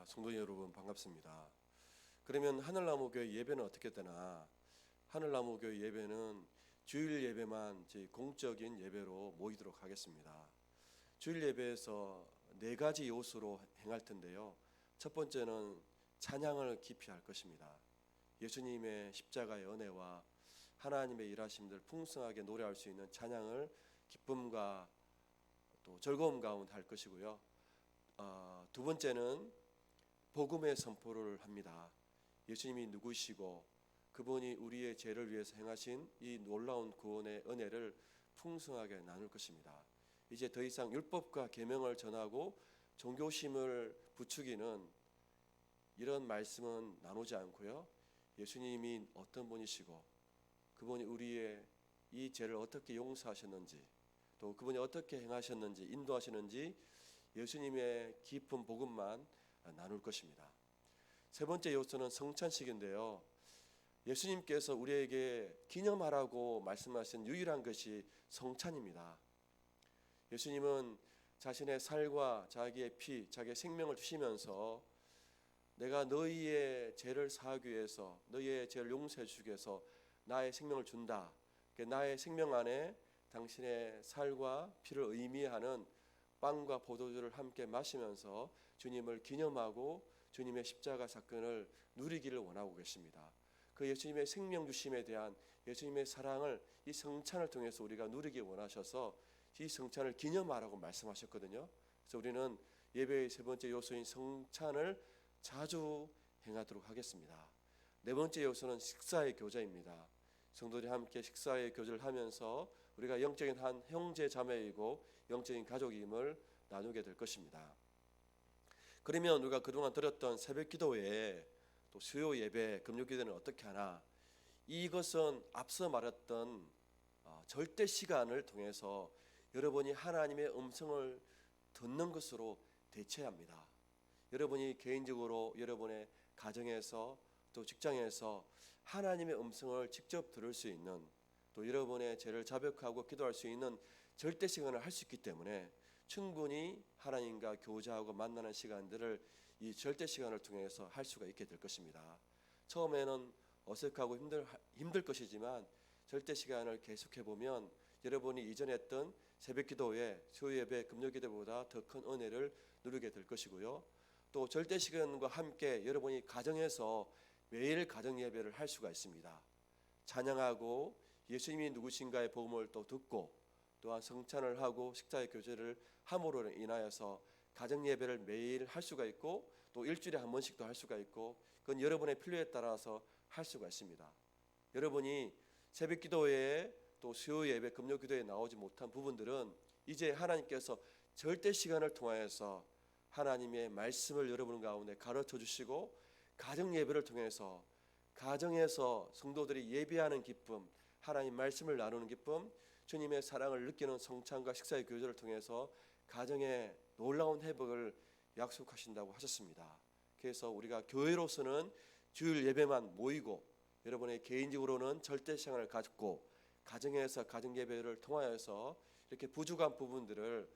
성도 여러분 반갑습니다. 그러면 하늘나무교회 예배는 어떻게 되나? 하늘나무교회 예배는 주일 예배만 저희 공적인 예배로 모이도록 하겠습니다. 주일 예배에서 네 가지 요소로 행할 텐데요. 첫 번째는 찬양을 깊이 할 것입니다. 예수님의 십자가의 은혜와 하나님의 일하심들 풍성하게 노래할 수 있는 찬양을 기쁨과 또 즐거움 가운데 할 것이고요. 두 번째는 복음의 선포를 합니다. 예수님이 누구시고 그분이 우리의 죄를 위해서 행하신 이 놀라운 구원의 은혜를 풍성하게 나눌 것입니다. 이제 더 이상 율법과 계명을 전하고 종교심을 부추기는 이런 말씀은 나누지 않고요. 예수님이 어떤 분이시고 그분이 우리의 이 죄를 어떻게 용서하셨는지 또 그분이 어떻게 행하셨는지 인도하시는지 예수님의 깊은 복음만 나눌 것입니다. 세 번째 요소는 성찬식인데요. 예수님께서 우리에게 기념하라고 말씀하신 유일한 것이 성찬입니다. 예수님은 자신의 살과 자기의 피, 자기의 생명을 주시면서 내가 너희의 죄를 사하기 위해서 너희의 죄를 용서해 주기 위해서 나의 생명을 준다. 나의 생명 안에 당신의 살과 피를 의미하는 빵과 포도주를 함께 마시면서 주님을 기념하고 주님의 십자가 사건을 누리기를 원하고 계십니다. 그 예수님의 생명 주심에 대한 예수님의 사랑을 이 성찬을 통해서 우리가 누리기 원하셔서 이 성찬을 기념하라고 말씀하셨거든요. 그래서 우리는 예배의 세 번째 요소인 성찬을 자주 행하도록 하겠습니다. 네 번째 요소는 식사의 교제입니다. 성도들이 함께 식사의 교제를 하면서 우리가 영적인 한 형제 자매이고 영적인 가족임을 나누게 될 것입니다. 그러면 우리가 그동안 드렸던 새벽 기도회 또 수요 예배, 금요 기도는 어떻게 하나? 이것은 앞서 말했던 절대 시간을 통해서 여러분이 하나님의 음성을 듣는 것으로 대체해야 합니다. 여러분이 개인적으로 여러분의 가정에서 또 직장에서 하나님의 음성을 직접 들을 수 있는 또 여러분의 죄를 자백하고 기도할 수 있는 절대 시간을 할 수 있기 때문에 충분히 하나님과 교제하고 만나는 시간들을 이 절대 시간을 통해서 할 수가 있게 될 것입니다. 처음에는 어색하고 힘들 것이지만 절대 시간을 계속해 보면 여러분이 이전에 했던 새벽 기도회, 수요 예배, 금요 기도보다 더 큰 은혜를 누리게 될 것이고요. 또 절대 시간과 함께 여러분이 가정에서 매일 가정 예배를 할 수가 있습니다. 찬양하고 예수님이 누구신가의 복음을 또 듣고 또한 성찬을 하고 식사의 교제를 함으로 인하여서 가정 예배를 매일 할 수가 있고 또 일주일에 한 번씩도 할 수가 있고 그건 여러분의 필요에 따라서 할 수가 있습니다. 여러분이 새벽 기도회에 또 수요 예배, 금요 기도에 나오지 못한 부분들은 이제 하나님께서 절대 시간을 통하여서 하나님의 말씀을 여러분 가운데 가르쳐 주시고 가정 예배를 통해서 가정에서 성도들이 예배하는 기쁨, 하나님 말씀을 나누는 기쁨, 주님의 사랑을 느끼는 성찬과 식사의 교제를 통해서 가정의 놀라운 회복을 약속하신다고 하셨습니다. 그래서 우리가 교회로서는 주일 예배만 모이고 여러분의 개인적으로는 절대 시간을 가지고 가정에서 가정 예배를 통하여서 이렇게 부족한 부분들을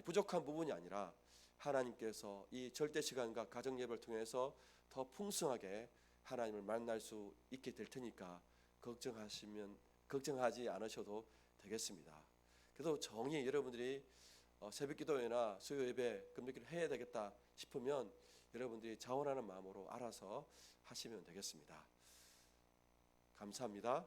부족한 부분이 아니라 하나님께서 이 절대 시간과 가정 예배를 통해서 더 풍성하게 하나님을 만날 수 있게 될 테니까 걱정하지 않으셔도 되겠습니다. 그래도 정히 여러분들이 새벽 기도회나 수요 예배, 금요 기도를 해야 되겠다 싶으면 여러분들이 자원하는 마음으로 알아서 하시면 되겠습니다. 감사합니다.